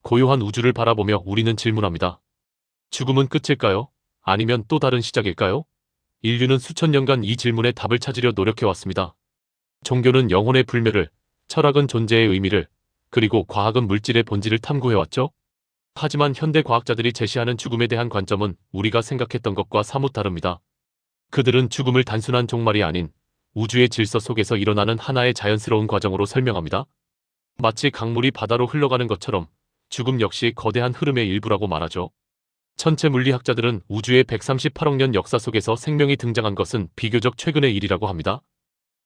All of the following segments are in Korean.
고요한 우주를 바라보며 우리는 질문합니다. 죽음은 끝일까요? 아니면 또 다른 시작일까요? 인류는 수천 년간 이 질문에 답을 찾으려 노력해왔습니다. 종교는 영혼의 불멸을, 철학은 존재의 의미를, 그리고 과학은 물질의 본질을 탐구해왔죠. 하지만 현대 과학자들이 제시하는 죽음에 대한 관점은 우리가 생각했던 것과 사뭇 다릅니다. 그들은 죽음을 단순한 종말이 아닌 우주의 질서 속에서 일어나는 하나의 자연스러운 과정으로 설명합니다. 마치 강물이 바다로 흘러가는 것처럼 죽음 역시 거대한 흐름의 일부라고 말하죠. 천체 물리학자들은 우주의 138억 년 역사 속에서 생명이 등장한 것은 비교적 최근의 일이라고 합니다.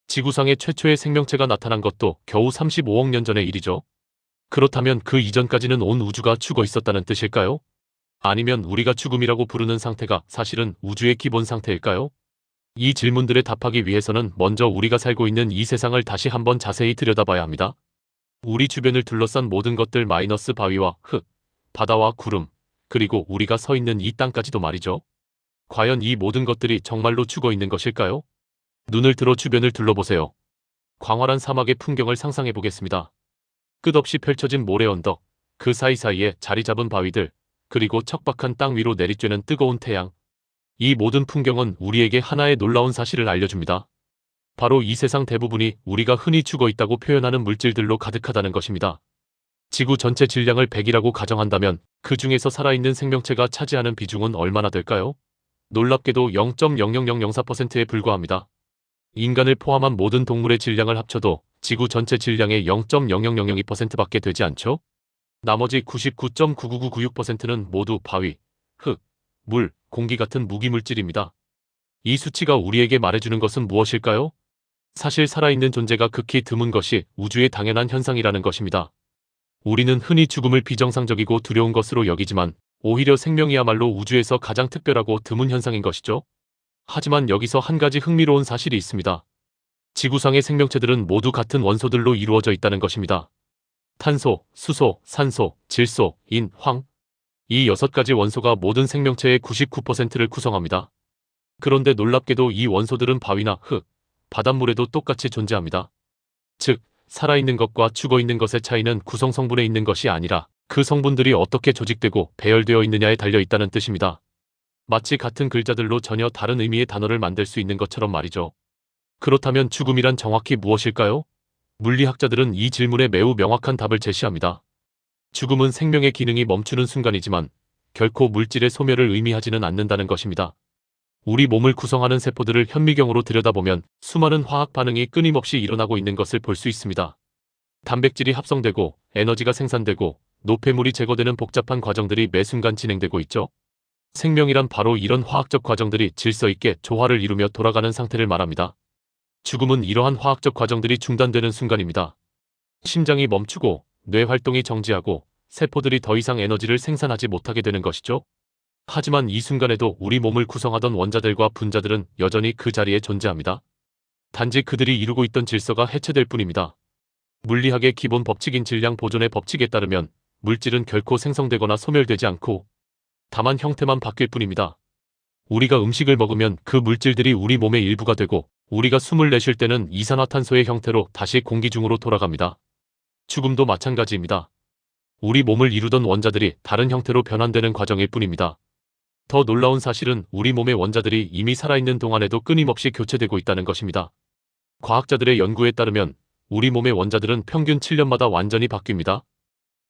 지구상의 최초의 생명체가 나타난 것도 겨우 35억 년 전의 일이죠. 그렇다면 그 이전까지는 온 우주가 죽어 있었다는 뜻일까요? 아니면 우리가 죽음이라고 부르는 상태가 사실은 우주의 기본 상태일까요? 이 질문들에 답하기 위해서는 먼저 우리가 살고 있는 이 세상을 다시 한번 자세히 들여다봐야 합니다. 우리 주변을 둘러싼 모든 것들 마이너스 바위와 흙, 바다와 구름, 그리고 우리가 서 있는 이 땅까지도 말이죠. 과연 이 모든 것들이 정말로 죽어 있는 것일까요? 눈을 들어 주변을 둘러보세요. 광활한 사막의 풍경을 상상해 보겠습니다. 끝없이 펼쳐진 모래 언덕, 그 사이사이에 자리 잡은 바위들, 그리고 척박한 땅 위로 내리쬐는 뜨거운 태양. 이 모든 풍경은 우리에게 하나의 놀라운 사실을 알려줍니다. 바로 이 세상 대부분이 우리가 흔히 죽어 있다고 표현하는 물질들로 가득하다는 것입니다. 지구 전체 질량을 100이라고 가정한다면 그 중에서 살아있는 생명체가 차지하는 비중은 얼마나 될까요? 놀랍게도 0.00004%에 불과합니다. 인간을 포함한 모든 동물의 질량을 합쳐도 지구 전체 질량의 0.00002%밖에 되지 않죠? 나머지 99.99996%는 모두 바위, 흙, 물, 공기 같은 무기물질입니다. 이 수치가 우리에게 말해주는 것은 무엇일까요? 사실 살아있는 존재가 극히 드문 것이 우주의 당연한 현상이라는 것입니다. 우리는 흔히 죽음을 비정상적이고 두려운 것으로 여기지만 오히려 생명이야말로 우주에서 가장 특별하고 드문 현상인 것이죠. 하지만 여기서 한 가지 흥미로운 사실이 있습니다. 지구상의 생명체들은 모두 같은 원소들로 이루어져 있다는 것입니다. 탄소, 수소, 산소, 질소, 인, 황. 이 6가지 원소가 모든 생명체의 99%를 구성합니다. 그런데 놀랍게도 이 원소들은 바위나 흙, 바닷물에도 똑같이 존재합니다. 즉, 살아있는 것과 죽어있는 것의 차이는 구성 성분에 있는 것이 아니라 그 성분들이 어떻게 조직되고 배열되어 있느냐에 달려 있다는 뜻입니다. 마치 같은 글자들로 전혀 다른 의미의 단어를 만들 수 있는 것처럼 말이죠. 그렇다면 죽음이란 정확히 무엇일까요? 물리학자들은 이 질문에 매우 명확한 답을 제시합니다. 죽음은 생명의 기능이 멈추는 순간이지만 결코 물질의 소멸을 의미하지는 않는다는 것입니다. 우리 몸을 구성하는 세포들을 현미경으로 들여다보면 수많은 화학 반응이 끊임없이 일어나고 있는 것을 볼 수 있습니다. 단백질이 합성되고 에너지가 생산되고 노폐물이 제거되는 복잡한 과정들이 매 순간 진행되고 있죠. 생명이란 바로 이런 화학적 과정들이 질서 있게 조화를 이루며 돌아가는 상태를 말합니다. 죽음은 이러한 화학적 과정들이 중단되는 순간입니다. 심장이 멈추고 뇌 활동이 정지하고 세포들이 더 이상 에너지를 생산하지 못하게 되는 것이죠. 하지만 이 순간에도 우리 몸을 구성하던 원자들과 분자들은 여전히 그 자리에 존재합니다. 단지 그들이 이루고 있던 질서가 해체될 뿐입니다. 물리학의 기본 법칙인 질량 보존의 법칙에 따르면 물질은 결코 생성되거나 소멸되지 않고 다만 형태만 바뀔 뿐입니다. 우리가 음식을 먹으면 그 물질들이 우리 몸의 일부가 되고 우리가 숨을 내쉴 때는 이산화탄소의 형태로 다시 공기 중으로 돌아갑니다. 죽음도 마찬가지입니다. 우리 몸을 이루던 원자들이 다른 형태로 변환되는 과정일 뿐입니다. 더 놀라운 사실은 우리 몸의 원자들이 이미 살아있는 동안에도 끊임없이 교체되고 있다는 것입니다. 과학자들의 연구에 따르면 우리 몸의 원자들은 평균 7년마다 완전히 바뀝니다.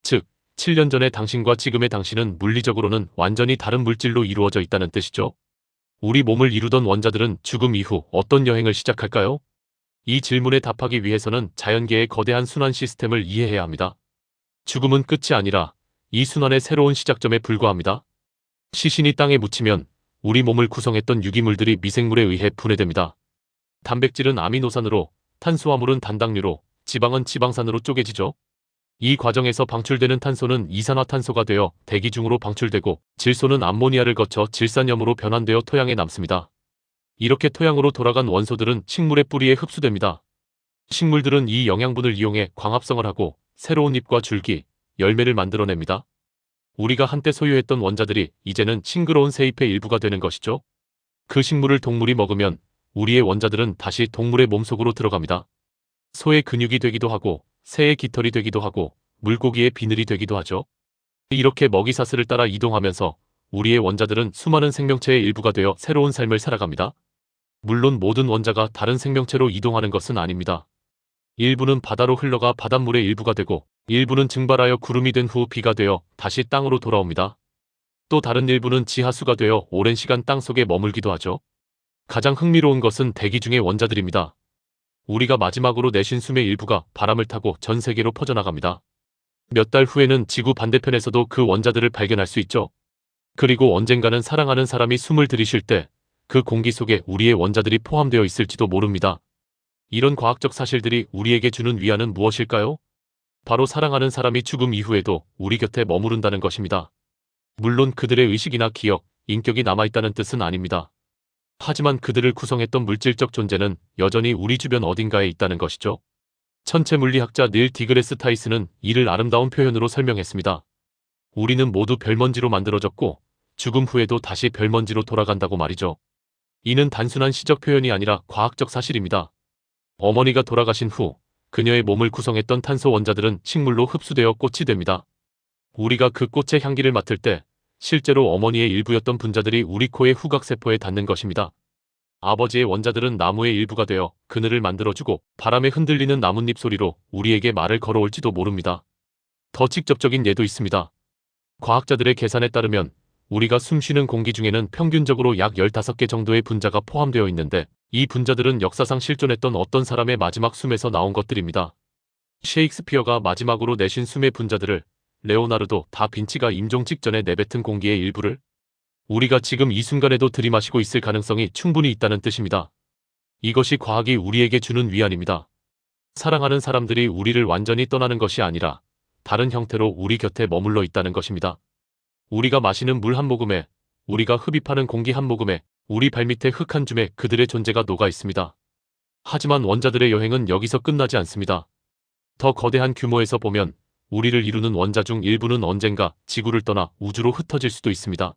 즉, 7년 전의 당신과 지금의 당신은 물리적으로는 완전히 다른 물질로 이루어져 있다는 뜻이죠. 우리 몸을 이루던 원자들은 죽음 이후 어떤 여행을 시작할까요? 이 질문에 답하기 위해서는 자연계의 거대한 순환 시스템을 이해해야 합니다. 죽음은 끝이 아니라 이 순환의 새로운 시작점에 불과합니다. 시신이 땅에 묻히면 우리 몸을 구성했던 유기물들이 미생물에 의해 분해됩니다. 단백질은 아미노산으로, 탄수화물은 단당류로, 지방은 지방산으로 쪼개지죠. 이 과정에서 방출되는 탄소는 이산화탄소가 되어 대기 중으로 방출되고 질소는 암모니아를 거쳐 질산염으로 변환되어 토양에 남습니다. 이렇게 토양으로 돌아간 원소들은 식물의 뿌리에 흡수됩니다. 식물들은 이 영양분을 이용해 광합성을 하고 새로운 잎과 줄기, 열매를 만들어냅니다. 우리가 한때 소유했던 원자들이 이제는 싱그러운 새잎의 일부가 되는 것이죠. 그 식물을 동물이 먹으면 우리의 원자들은 다시 동물의 몸속으로 들어갑니다. 소의 근육이 되기도 하고 새의 깃털이 되기도 하고 물고기의 비늘이 되기도 하죠. 이렇게 먹이사슬을 따라 이동하면서 우리의 원자들은 수많은 생명체의 일부가 되어 새로운 삶을 살아갑니다. 물론 모든 원자가 다른 생명체로 이동하는 것은 아닙니다. 일부는 바다로 흘러가 바닷물의 일부가 되고, 일부는 증발하여 구름이 된 후 비가 되어 다시 땅으로 돌아옵니다. 또 다른 일부는 지하수가 되어 오랜 시간 땅속에 머물기도 하죠. 가장 흥미로운 것은 대기 중의 원자들입니다. 우리가 마지막으로 내쉰 숨의 일부가 바람을 타고 전 세계로 퍼져나갑니다. 몇 달 후에는 지구 반대편에서도 그 원자들을 발견할 수 있죠. 그리고 언젠가는 사랑하는 사람이 숨을 들이쉴 때 그 공기 속에 우리의 원자들이 포함되어 있을지도 모릅니다. 이런 과학적 사실들이 우리에게 주는 위안은 무엇일까요? 바로 사랑하는 사람이 죽음 이후에도 우리 곁에 머무른다는 것입니다. 물론 그들의 의식이나 기억, 인격이 남아있다는 뜻은 아닙니다. 하지만 그들을 구성했던 물질적 존재는 여전히 우리 주변 어딘가에 있다는 것이죠. 천체 물리학자 닐 디그레스 타이스는 이를 아름다운 표현으로 설명했습니다. 우리는 모두 별먼지로 만들어졌고 죽음 후에도 다시 별먼지로 돌아간다고 말이죠. 이는 단순한 시적 표현이 아니라 과학적 사실입니다. 어머니가 돌아가신 후 그녀의 몸을 구성했던 탄소 원자들은 식물로 흡수되어 꽃이 됩니다. 우리가 그 꽃의 향기를 맡을 때 실제로 어머니의 일부였던 분자들이 우리 코의 후각세포에 닿는 것입니다. 아버지의 원자들은 나무의 일부가 되어 그늘을 만들어주고 바람에 흔들리는 나뭇잎 소리로 우리에게 말을 걸어올지도 모릅니다. 더 직접적인 예도 있습니다. 과학자들의 계산에 따르면 우리가 숨쉬는 공기 중에는 평균적으로 약 15개 정도의 분자가 포함되어 있는데 이 분자들은 역사상 실존했던 어떤 사람의 마지막 숨에서 나온 것들입니다. 셰익스피어가 마지막으로 내쉰 숨의 분자들을, 레오나르도 다빈치가 임종 직전에 내뱉은 공기의 일부를 우리가 지금 이 순간에도 들이마시고 있을 가능성이 충분히 있다는 뜻입니다. 이것이 과학이 우리에게 주는 위안입니다. 사랑하는 사람들이 우리를 완전히 떠나는 것이 아니라 다른 형태로 우리 곁에 머물러 있다는 것입니다. 우리가 마시는 물 한 모금에, 우리가 흡입하는 공기 한 모금에, 우리 발밑에 흙 한 줌에 그들의 존재가 녹아 있습니다. 하지만 원자들의 여행은 여기서 끝나지 않습니다. 더 거대한 규모에서 보면 우리를 이루는 원자 중 일부는 언젠가 지구를 떠나 우주로 흩어질 수도 있습니다.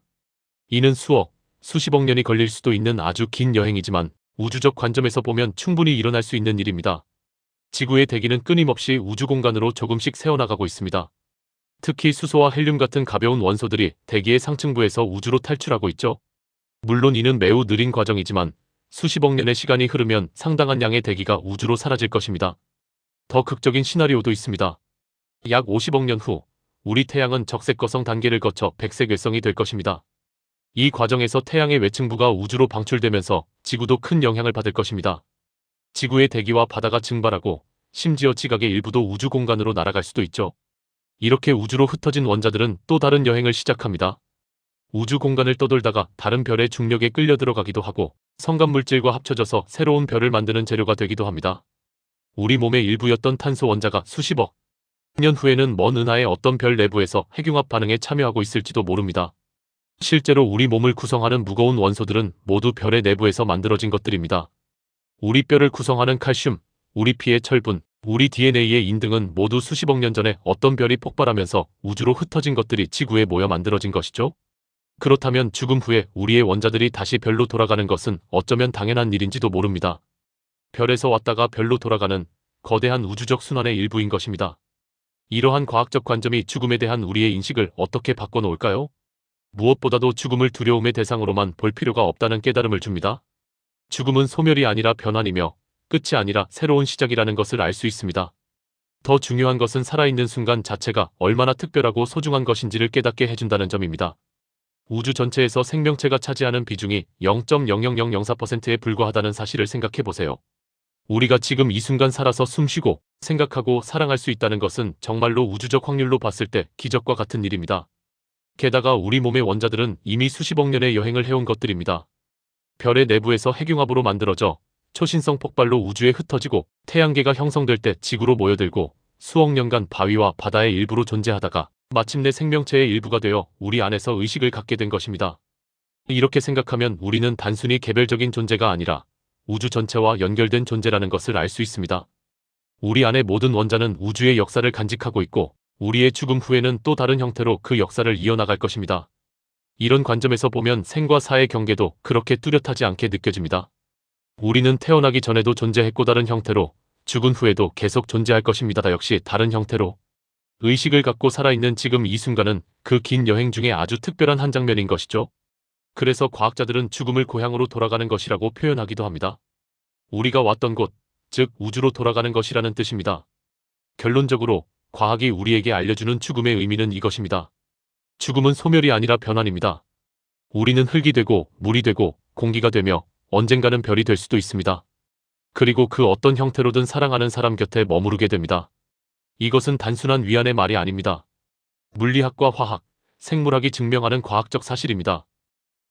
이는 수억, 수십억 년이 걸릴 수도 있는 아주 긴 여행이지만 우주적 관점에서 보면 충분히 일어날 수 있는 일입니다. 지구의 대기는 끊임없이 우주 공간으로 조금씩 새어나가고 있습니다. 특히 수소와 헬륨 같은 가벼운 원소들이 대기의 상층부에서 우주로 탈출하고 있죠. 물론 이는 매우 느린 과정이지만 수십억 년의 시간이 흐르면 상당한 양의 대기가 우주로 사라질 것입니다. 더 극적인 시나리오도 있습니다. 약 50억 년 후 우리 태양은 적색거성 단계를 거쳐 백색외성이 될 것입니다. 이 과정에서 태양의 외층부가 우주로 방출되면서 지구도 큰 영향을 받을 것입니다. 지구의 대기와 바다가 증발하고 심지어 지각의 일부도 우주 공간으로 날아갈 수도 있죠. 이렇게 우주로 흩어진 원자들은 또 다른 여행을 시작합니다. 우주 공간을 떠돌다가 다른 별의 중력에 끌려 들어가기도 하고 성간물질과 합쳐져서 새로운 별을 만드는 재료가 되기도 합니다. 우리 몸의 일부였던 탄소 원자가 수십억 년 후에는 먼 은하의 어떤 별 내부에서 핵융합 반응에 참여하고 있을지도 모릅니다. 실제로 우리 몸을 구성하는 무거운 원소들은 모두 별의 내부에서 만들어진 것들입니다. 우리 뼈를 구성하는 칼슘, 우리 피의 철분, 우리 DNA의 인 등은 모두 수십억 년 전에 어떤 별이 폭발하면서 우주로 흩어진 것들이 지구에 모여 만들어진 것이죠. 그렇다면 죽음 후에 우리의 원자들이 다시 별로 돌아가는 것은 어쩌면 당연한 일인지도 모릅니다. 별에서 왔다가 별로 돌아가는 거대한 우주적 순환의 일부인 것입니다. 이러한 과학적 관점이 죽음에 대한 우리의 인식을 어떻게 바꿔놓을까요? 무엇보다도 죽음을 두려움의 대상으로만 볼 필요가 없다는 깨달음을 줍니다. 죽음은 소멸이 아니라 변환이며 끝이 아니라 새로운 시작이라는 것을 알 수 있습니다. 더 중요한 것은 살아있는 순간 자체가 얼마나 특별하고 소중한 것인지를 깨닫게 해준다는 점입니다. 우주 전체에서 생명체가 차지하는 비중이 0.00004%에 불과하다는 사실을 생각해보세요. 우리가 지금 이 순간 살아서 숨쉬고 생각하고 사랑할 수 있다는 것은 정말로 우주적 확률로 봤을 때 기적과 같은 일입니다. 게다가 우리 몸의 원자들은 이미 수십억 년의 여행을 해온 것들입니다. 별의 내부에서 핵융합으로 만들어져 초신성 폭발로 우주에 흩어지고 태양계가 형성될 때 지구로 모여들고 수억 년간 바위와 바다의 일부로 존재하다가 마침내 생명체의 일부가 되어 우리 안에서 의식을 갖게 된 것입니다. 이렇게 생각하면 우리는 단순히 개별적인 존재가 아니라 우주 전체와 연결된 존재라는 것을 알 수 있습니다. 우리 안의 모든 원자는 우주의 역사를 간직하고 있고 우리의 죽음 후에는 또 다른 형태로 그 역사를 이어나갈 것입니다. 이런 관점에서 보면 생과 사의 경계도 그렇게 뚜렷하지 않게 느껴집니다. 우리는 태어나기 전에도 존재했고 다른 형태로, 죽은 후에도 계속 존재할 것입니다. 역시 다른 형태로. 의식을 갖고 살아있는 지금 이 순간은 그 긴 여행 중에 아주 특별한 한 장면인 것이죠. 그래서 과학자들은 죽음을 고향으로 돌아가는 것이라고 표현하기도 합니다. 우리가 왔던 곳, 즉 우주로 돌아가는 것이라는 뜻입니다. 결론적으로 과학이 우리에게 알려주는 죽음의 의미는 이것입니다. 죽음은 소멸이 아니라 변환입니다. 우리는 흙이 되고 물이 되고 공기가 되며 언젠가는 별이 될 수도 있습니다. 그리고 그 어떤 형태로든 사랑하는 사람 곁에 머무르게 됩니다. 이것은 단순한 위안의 말이 아닙니다. 물리학과 화학, 생물학이 증명하는 과학적 사실입니다.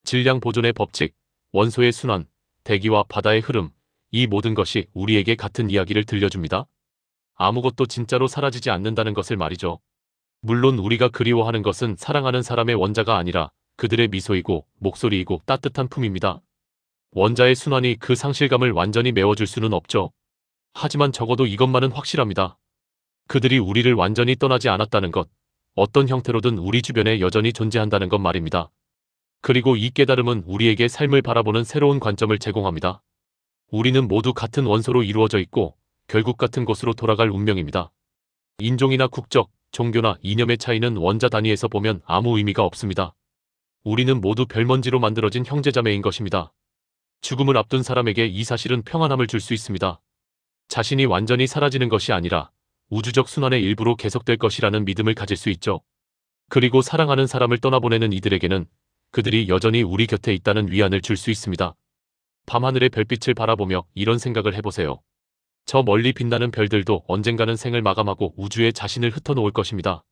질량 보존의 법칙, 원소의 순환, 대기와 바다의 흐름, 이 모든 것이 우리에게 같은 이야기를 들려줍니다. 아무것도 진짜로 사라지지 않는다는 것을 말이죠. 물론 우리가 그리워하는 것은 사랑하는 사람의 원자가 아니라 그들의 미소이고 목소리이고 따뜻한 품입니다. 원자의 순환이 그 상실감을 완전히 메워줄 수는 없죠. 하지만 적어도 이것만은 확실합니다. 그들이 우리를 완전히 떠나지 않았다는 것, 어떤 형태로든 우리 주변에 여전히 존재한다는 것 말입니다. 그리고 이 깨달음은 우리에게 삶을 바라보는 새로운 관점을 제공합니다. 우리는 모두 같은 원소로 이루어져 있고 결국 같은 곳으로 돌아갈 운명입니다. 인종이나 국적, 종교나 이념의 차이는 원자 단위에서 보면 아무 의미가 없습니다. 우리는 모두 별먼지로 만들어진 형제자매인 것입니다. 죽음을 앞둔 사람에게 이 사실은 평안함을 줄 수 있습니다. 자신이 완전히 사라지는 것이 아니라 우주적 순환의 일부로 계속될 것이라는 믿음을 가질 수 있죠. 그리고 사랑하는 사람을 떠나보내는 이들에게는 그들이 여전히 우리 곁에 있다는 위안을 줄 수 있습니다. 밤하늘의 별빛을 바라보며 이런 생각을 해보세요. 저 멀리 빛나는 별들도 언젠가는 생을 마감하고 우주에 자신을 흩어놓을 것입니다.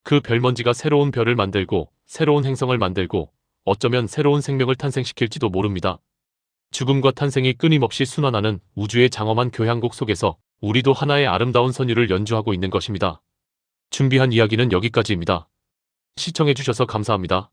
그 별먼지가 새로운 별을 만들고 새로운 행성을 만들고 어쩌면 새로운 생명을 탄생시킬지도 모릅니다. 죽음과 탄생이 끊임없이 순환하는 우주의 장엄한 교향곡 속에서 우리도 하나의 아름다운 선율을 연주하고 있는 것입니다. 준비한 이야기는 여기까지입니다. 시청해주셔서 감사합니다.